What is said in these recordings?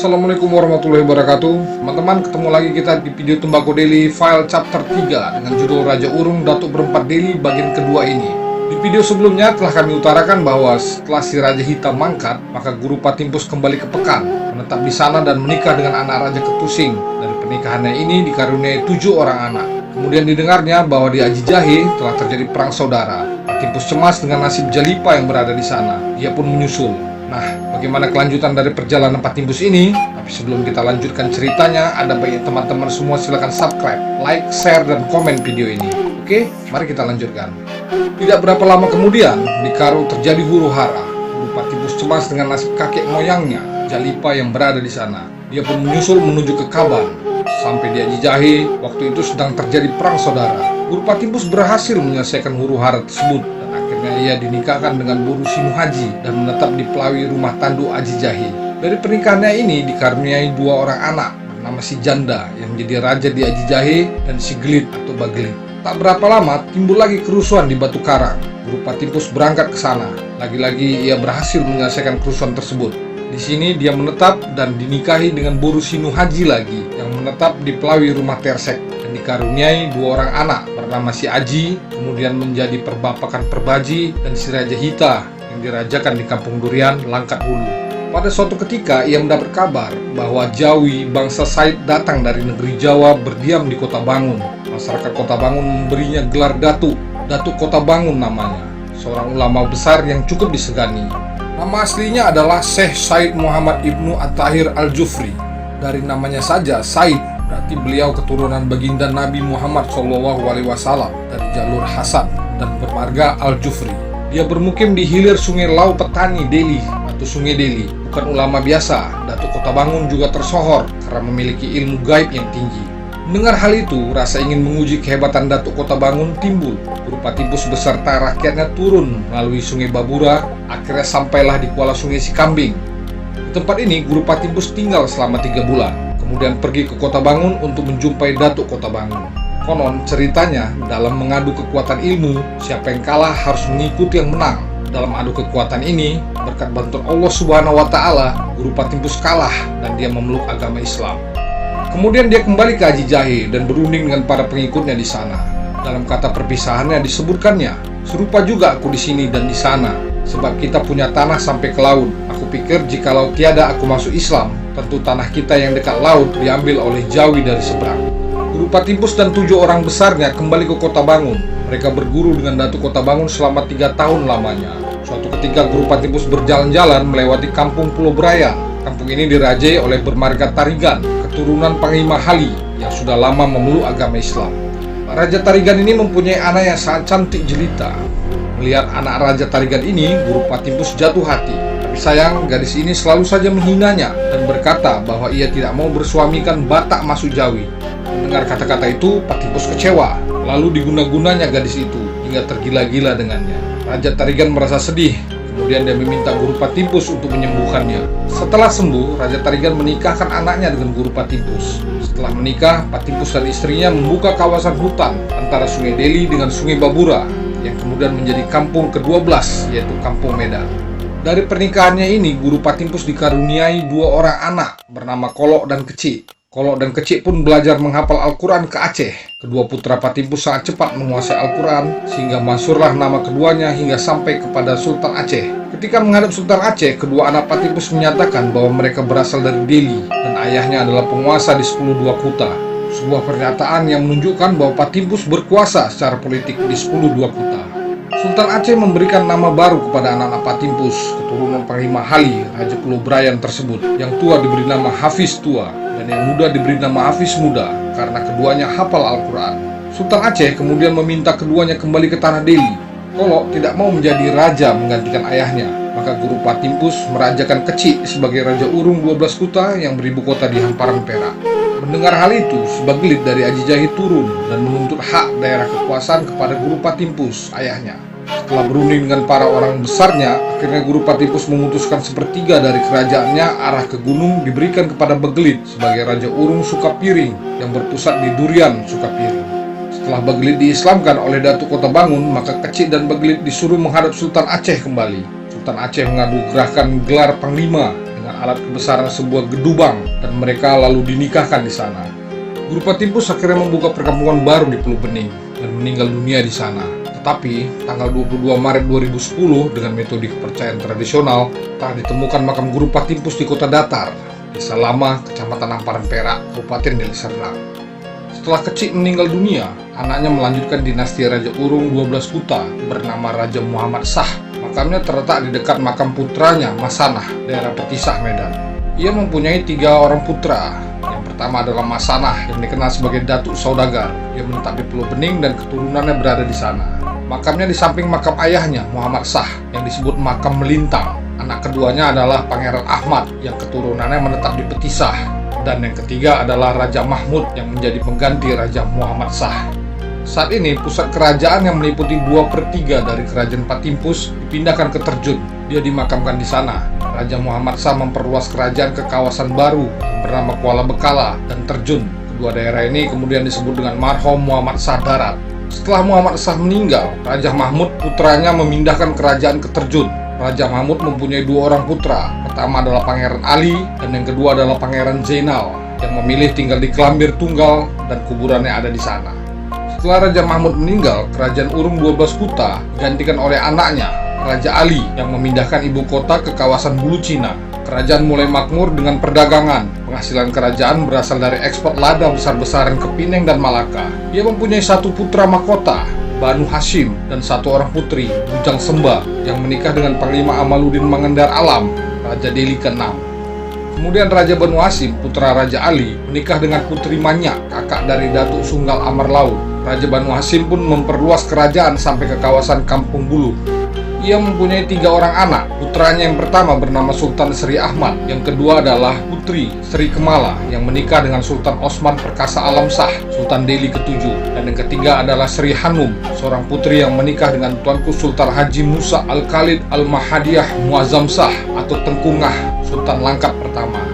Assalamualaikum warahmatullahi wabarakatuh. Teman-teman, ketemu lagi kita di video Tembako Daily File Chapter 3 dengan judul Raja Urung Datuk Berempat Daily bagian kedua ini. Di video sebelumnya telah kami utarakan bahwa setelah si Raja Hitam mangkat, maka Guru Patimpus kembali ke Pekan, menetap di sana dan menikah dengan anak Raja Ketusing. Dari pernikahannya ini dikaruniai 7 orang anak. Kemudian didengarnya bahwa di Aji Jahe telah terjadi perang saudara. Patimpus cemas dengan nasib Jalipa yang berada di sana. Dia pun menyusul. Nah, bagaimana kelanjutan dari perjalanan Patimpus ini? Tapi sebelum kita lanjutkan ceritanya, ada baiknya teman-teman semua silakan subscribe, like, share, dan komen video ini. Oke, mari kita lanjutkan. Tidak berapa lama kemudian, di Karo terjadi huru-hara. Guru Patimpus cemas dengan nasib kakek moyangnya, Jalipa yang berada di sana. Dia pun menyusul menuju ke Kaban. Sampai di Aji Jahe, waktu itu sedang terjadi perang saudara. Guru Patimpus berhasil menyelesaikan huru-hara tersebut. Akhirnya ia dinikahkan dengan Boru Sinu Haji dan menetap di Pelawi rumah tanduk Aji Jahe. Dari pernikahannya ini dikaruniai 2 orang anak bernama si Janda yang menjadi raja di Aji Jahe dan si Gelit atau Bagelit. Tak berapa lama timbul lagi kerusuhan di Batu Karang. Guru Patimpus berangkat ke sana. Lagi-lagi ia berhasil menyelesaikan kerusuhan tersebut. Di sini dia menetap dan dinikahi dengan Boru Sinu Haji lagi yang menetap di Pelawi rumah Tersek dan dikaruniai 2 orang anak bernama si Aji, kemudian menjadi perbapakan Perbaji, dan si Raja Hita yang dirajakan di Kampung Durian, Langkat Hulu. Pada suatu ketika ia mendapat kabar bahwa Jawi bangsa Said datang dari negeri Jawa berdiam di Kota Bangun. Masyarakat Kota Bangun memberinya gelar Datuk Kota Bangun namanya, seorang ulama besar yang cukup disegani. Nama aslinya adalah Syekh Said Muhammad Ibnu At-Tahir Al-Jufri. Dari namanya saja Said, berarti beliau keturunan baginda Nabi Muhammad SAW dari jalur Hasan dan bermarga Al-Jufri. Dia bermukim di hilir Sungai Lau Petani Deli atau Sungai Deli. Bukan ulama biasa, Datuk Kota Bangun juga tersohor karena memiliki ilmu gaib yang tinggi. Mendengar hal itu, rasa ingin menguji kehebatan Datuk Kota Bangun timbul. Guru Patimpus beserta rakyatnya turun melalui Sungai Babura, akhirnya sampailah di Kuala Sungai Sikambing. Di tempat ini, Guru Patimpus tinggal selama 3 bulan. Kemudian pergi ke Kota Bangun untuk menjumpai Datuk Kota Bangun. Konon ceritanya, dalam mengadu kekuatan ilmu, siapa yang kalah harus mengikuti yang menang. Dalam adu kekuatan ini, berkat bantuan Allah Subhanahu wa Ta'ala, Guru Patimpus kalah dan dia memeluk agama Islam. Kemudian dia kembali ke Aji Jahe dan berunding dengan para pengikutnya di sana. Dalam kata perpisahannya disebutkannya, serupa juga aku di sini dan di sana, sebab kita punya tanah sampai ke laut. Aku pikir jikalau tiada aku masuk Islam, tentu tanah kita yang dekat laut diambil oleh Jawi dari seberang. Guru Patimpus dan 7 orang besarnya kembali ke Kota Bangun. Mereka berguru dengan Datuk Kota Bangun selama 3 tahun lamanya. Suatu ketika Guru Patimpus berjalan-jalan melewati kampung Pulau Brayan. Kampung ini dirajai oleh bermarga Tarigan, keturunan Panglima Hali yang sudah lama memeluk agama Islam. Raja Tarigan ini mempunyai anak yang sangat cantik jelita. Melihat anak Raja Tarigan ini, Guru Patimpus jatuh hati. Tapi sayang, gadis ini selalu saja menghinanya dan berkata bahwa ia tidak mau bersuamikan Batak masuk Jawi. Mendengar kata-kata itu, Patimpus kecewa. Lalu diguna-gunanya gadis itu hingga tergila-gila dengannya. Raja Tarigan merasa sedih. Kemudian dia meminta Guru Patimpus untuk menyembuhkannya. Setelah sembuh, Raja Tarigan menikahkan anaknya dengan Guru Patimpus. Setelah menikah, Patimpus dan istrinya membuka kawasan hutan antara Sungai Deli dengan Sungai Babura yang kemudian menjadi kampung ke-12, yaitu Kampung Medan. Dari pernikahannya ini, Guru Patimpus dikaruniai 2 orang anak bernama Kolok dan Kecik. Kolok dan Kecik pun belajar menghafal Al-Quran ke Aceh. Kedua putra Patimpus sangat cepat menguasai Al-Quran, sehingga masyhurlah nama keduanya hingga sampai kepada Sultan Aceh. Ketika menghadap Sultan Aceh, kedua anak Patimpus menyatakan bahwa mereka berasal dari Deli dan ayahnya adalah penguasa di 10 Kuta. Sebuah pernyataan yang menunjukkan bahwa Patimpus berkuasa secara politik di 10 Kuta. Sultan Aceh memberikan nama baru kepada anak-anak Patimpus, keturunan Panglima Hali, Raja Pulau Brayan tersebut. Yang tua diberi nama Hafiz Tua, dan yang muda diberi nama Hafiz Muda, karena keduanya hafal Al-Quran. Sultan Aceh kemudian meminta keduanya kembali ke tanah Deli. Kolok tidak mau menjadi raja menggantikan ayahnya, maka Guru Patimpus merajakan Kecik sebagai Raja Urung 12 Kuta yang beribu kota di hamparan Perak. Mendengar hal itu, Sebagelit dari Aji Jahe turun dan menuntut hak daerah kekuasaan kepada Guru Patimpus, ayahnya. Setelah berunding dengan para orang besarnya, akhirnya Guru Patimpus memutuskan 1/3 dari kerajaannya arah ke gunung diberikan kepada Bagelit sebagai Raja Urung Sukapiring yang berpusat di Durian, Sukapiring. Setelah Bagelit diislamkan oleh Datuk Kota Bangun, maka Kecik dan Bagelit disuruh menghadap Sultan Aceh kembali. Sultan Aceh menganugerahkan gelar Panglima dengan alat kebesaran sebuah gedubang dan mereka lalu dinikahkan di sana. Guru Patimpus akhirnya membuka perkampungan baru di Pulau Bening dan meninggal dunia di sana. Tetapi, tanggal 22 Maret 2010 dengan metode kepercayaan tradisional telah ditemukan makam Guru Patimpus di Kota Datar, Desa Lama, Kecamatan Hamparan Perak, Kabupaten Deli Serdang. Setelah Kecik meninggal dunia, anaknya melanjutkan dinasti Raja Urung 12 Kuta bernama Raja Muhammad Shah. Makamnya terletak di dekat makam putranya Masanah, daerah Petisah, Medan. Ia mempunyai 3 orang putra. Yang pertama adalah Masanah yang dikenal sebagai Datuk Saudagar. Ia menetap di Pulau Bening dan keturunannya berada di sana. Makamnya di samping makam ayahnya Muhammad Shah yang disebut makam Melintang. Anak keduanya adalah Pangeran Ahmad yang keturunannya menetap di Petisah. Dan yang ketiga adalah Raja Mahmud yang menjadi pengganti Raja Muhammad Shah. Saat ini pusat kerajaan yang meliputi 2/3 dari kerajaan Patimpus dipindahkan ke Terjun. Dia dimakamkan di sana. Raja Muhammad Shah memperluas kerajaan ke kawasan baru yang bernama Kuala Bekala dan Terjun. Kedua daerah ini kemudian disebut dengan Marhum Muhammad Shah Darat. Setelah Muhammad Shah meninggal, Raja Mahmud putranya memindahkan kerajaan ke Terjun. Raja Mahmud mempunyai 2 orang putra. Pertama adalah Pangeran Ali dan yang kedua adalah Pangeran Zainal yang memilih tinggal di Kelambir Tunggal dan kuburannya ada di sana. Setelah Raja Mahmud meninggal, kerajaan Urung 12 Kuta digantikan oleh anaknya, Raja Ali yang memindahkan ibu kota ke kawasan Bulu Cina. Kerajaan mulai makmur dengan perdagangan. Penghasilan kerajaan berasal dari ekspor lada besar-besaran ke Pineng dan Malaka. Ia mempunyai 1 putra mahkota, Banu Hashim, dan 1 orang putri, Bujang Semba, yang menikah dengan Panglima Amaluddin Mangendar Alam, Raja Deli ke-6. Kemudian Raja Banu Hashim, putra Raja Ali, menikah dengan Putri Manyak, kakak dari Datuk Sunggal Amar Laut. Raja Banu Hashim pun memperluas kerajaan sampai ke kawasan Kampung Bulu. Ia mempunyai 3 orang anak. Putranya yang pertama bernama Sultan Sri Ahmad, yang kedua adalah Putri Sri Kemala yang menikah dengan Sultan Osman Perkasa Alam Shah, Sultan Deli ke-7, dan yang ketiga adalah Sri Hanum, seorang putri yang menikah dengan Tuanku Sultan Haji Musa Al-Khalid Al-Mahadiyah Muazzam Shah atau Tengkungah, Sultan Langkat pertama.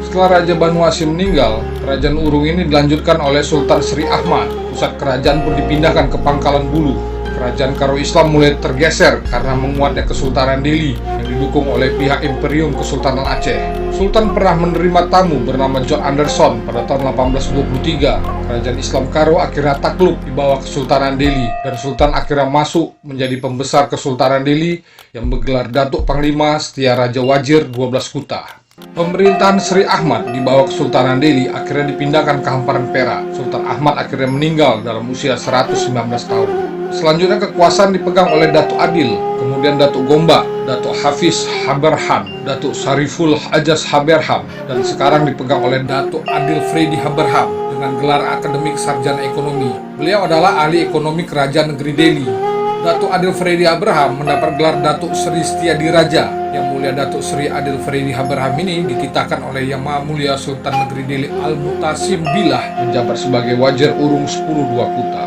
Setelah Raja Banu Hashim meninggal, kerajaan Urung ini dilanjutkan oleh Sultan Sri Ahmad. Pusat kerajaan pun dipindahkan ke Pangkalan Bulu. Kerajaan Karo Islam mulai tergeser karena menguatnya Kesultanan Delhi yang didukung oleh pihak Imperium Kesultanan Aceh. Sultan pernah menerima tamu bernama John Anderson pada tahun 1823. Kerajaan Islam Karo akhirnya takluk di bawah Kesultanan Delhi dan Sultan akhirnya masuk menjadi pembesar Kesultanan Delhi yang bergelar Datuk Panglima Setia Raja Wajir 12 Kuta. Pemerintahan Sri Ahmad di bawah Kesultanan Delhi akhirnya dipindahkan ke Hamparan Perak. Sultan Ahmad akhirnya meninggal dalam usia 119 tahun. Selanjutnya kekuasaan dipegang oleh Datuk Adil, kemudian Datuk Gombak, Datuk Hafiz Haberham, Datuk Sariful Ajas Haberham, dan sekarang dipegang oleh Datuk Adil Fredi Haberham dengan gelar akademik sarjana ekonomi. Beliau adalah ahli ekonomi kerajaan negeri Delhi. Datuk Adil Fredi Haberham mendapat gelar Datuk Sri Setia Diraja. Yang mulia Datuk Sri Adil Fredi Haberham ini dititahkan oleh Yang Maha Mulia Sultan Negeri Delhi Al-Mutasim Billah menjabat sebagai Wajir Urung 10 2 Kuta.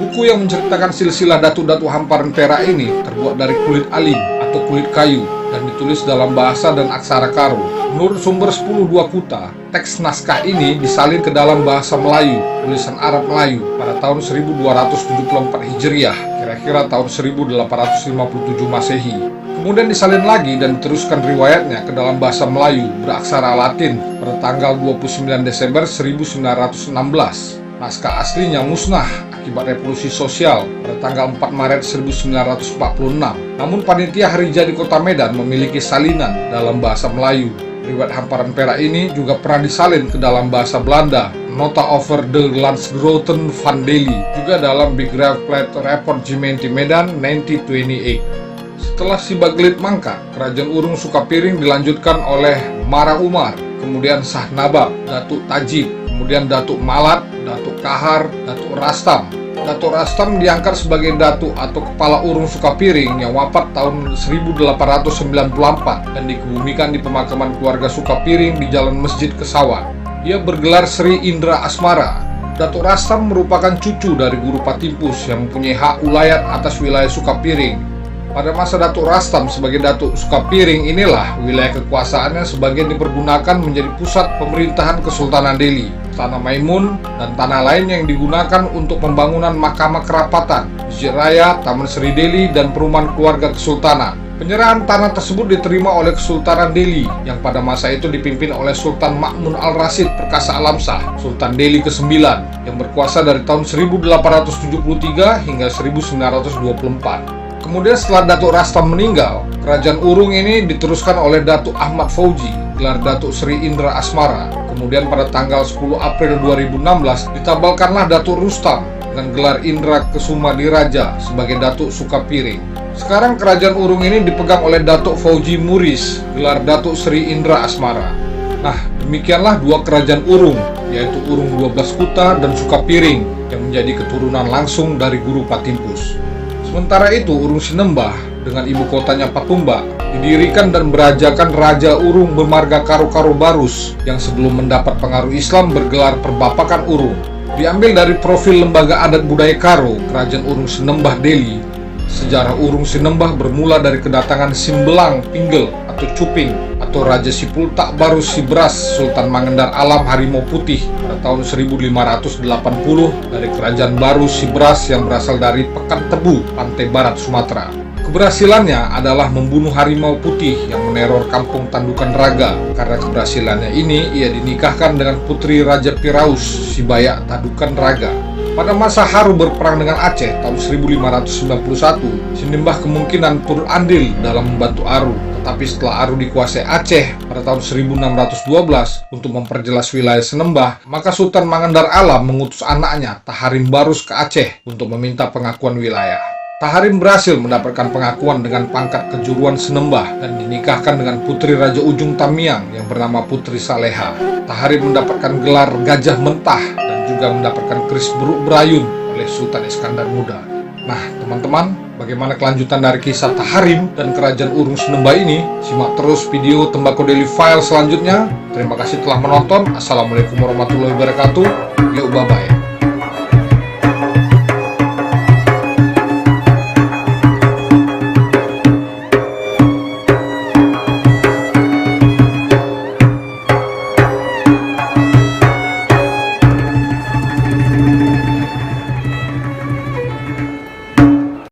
Buku yang menceritakan silsilah datuk-datuk Hamparan Perak ini terbuat dari kulit alim atau kulit kayu dan ditulis dalam bahasa dan aksara Karo. Menurut sumber 10 2 Kuta, teks naskah ini disalin ke dalam bahasa Melayu, tulisan Arab Melayu pada tahun 1274 Hijriah, kira-kira tahun 1857 Masehi. Kemudian disalin lagi dan diteruskan riwayatnya ke dalam bahasa Melayu beraksara Latin pada tanggal 29 Desember 1916. Naskah aslinya musnah akibat revolusi sosial pada tanggal 4 Maret 1946. Namun panitia Hari Jadi Kota Medan memiliki salinan dalam bahasa Melayu. Riwayat Hamparan Perak ini juga pernah disalin ke dalam bahasa Belanda, Nota over de Landsgroten van Delhi, juga dalam Begraafplaat Report Gemeente Medan 1928. Setelah Sibaglit mangkat, kerajaan Urung Sukapiring dilanjutkan oleh Mara Umar, kemudian Shah Nabab, Datuk Tajib, kemudian Datuk Malat, Datuk Kahar, Datuk Rastam. Datuk Rastam diangkat sebagai Datuk atau Kepala Urung Sukapiring yang wafat tahun 1894 dan dikebumikan di pemakaman keluarga Sukapiring di Jalan Masjid Kesawan. Ia bergelar Sri Indra Asmara. Datuk Rastam merupakan cucu dari Guru Patimpus yang mempunyai hak ulayat atas wilayah Sukapiring. Pada masa Datuk Rastam sebagai Datuk Sukapiring inilah wilayah kekuasaannya sebagian dipergunakan menjadi pusat pemerintahan Kesultanan Delhi. Tanah Maimun dan tanah lain yang digunakan untuk pembangunan Mahkamah Kerapatan, Masjid Raya, Taman Sri Delhi, dan perumahan keluarga Kesultanan. Penyerahan tanah tersebut diterima oleh Kesultanan Delhi yang pada masa itu dipimpin oleh Sultan Ma'mun al-Rashid Perkasa Alam Shah, Sultan Delhi ke-9 yang berkuasa dari tahun 1873 hingga 1924. Kemudian setelah Datuk Rastam meninggal, kerajaan Urung ini diteruskan oleh Datuk Ahmad Fauji, gelar Datuk Sri Indra Asmara. Kemudian pada tanggal 10 April 2016 ditabalkanlah Datuk Rustam dengan gelar Indra Kesuma Diraja sebagai Datuk Sukapiring. Sekarang kerajaan Urung ini dipegang oleh Datuk Fauji Muris, gelar Datuk Sri Indra Asmara. Nah, demikianlah dua kerajaan Urung, yaitu Urung 12 Kuta dan Sukapiring yang menjadi keturunan langsung dari Guru Patimpus. Sementara itu, Urung Sinembah dengan ibu kotanya Patumba didirikan dan berajakan Raja Urung Bemarga Karo Barus yang sebelum mendapat pengaruh Islam bergelar Perbapakan Urung. Diambil dari profil lembaga adat budaya Karo, kerajaan Urung Sinembah Delhi. Sejarah Urung Sinembah bermula dari kedatangan Simbelang Pinggel atau Cuping atau Raja Sipul Tak Barus Sibras Sultan Mangendar Alam Harimau Putih pada tahun 1580 dari Kerajaan Barus Sibras yang berasal dari Pekan Tebu, pantai barat Sumatera. Keberhasilannya adalah membunuh harimau putih yang meneror kampung Tandukan Raga. Karena keberhasilannya ini, ia dinikahkan dengan putri Raja Piraus, Sibaya Tandukan Raga. Pada masa Haru berperang dengan Aceh tahun 1591, Sinembah kemungkinan turut andil dalam membantu Aru. Tetapi setelah Aru dikuasai Aceh pada tahun 1612 untuk memperjelas wilayah Sinembah, maka Sultan Mangendar Alam mengutus anaknya Taharim Barus ke Aceh untuk meminta pengakuan wilayah. Taharim berhasil mendapatkan pengakuan dengan pangkat kejuruan Sinembah dan dinikahkan dengan putri Raja Ujung Tamiang yang bernama Putri Saleha. Taharim mendapatkan gelar Gajah Mentah dan juga mendapatkan keris Beruk Berayun oleh Sultan Iskandar Muda. Nah, teman-teman, bagaimana kelanjutan dari kisah Taharim dan kerajaan Urung Sinembah ini? Simak terus video Tembako Daily File selanjutnya. Terima kasih telah menonton. Assalamualaikum warahmatullahi wabarakatuh. Yo, bye-bye.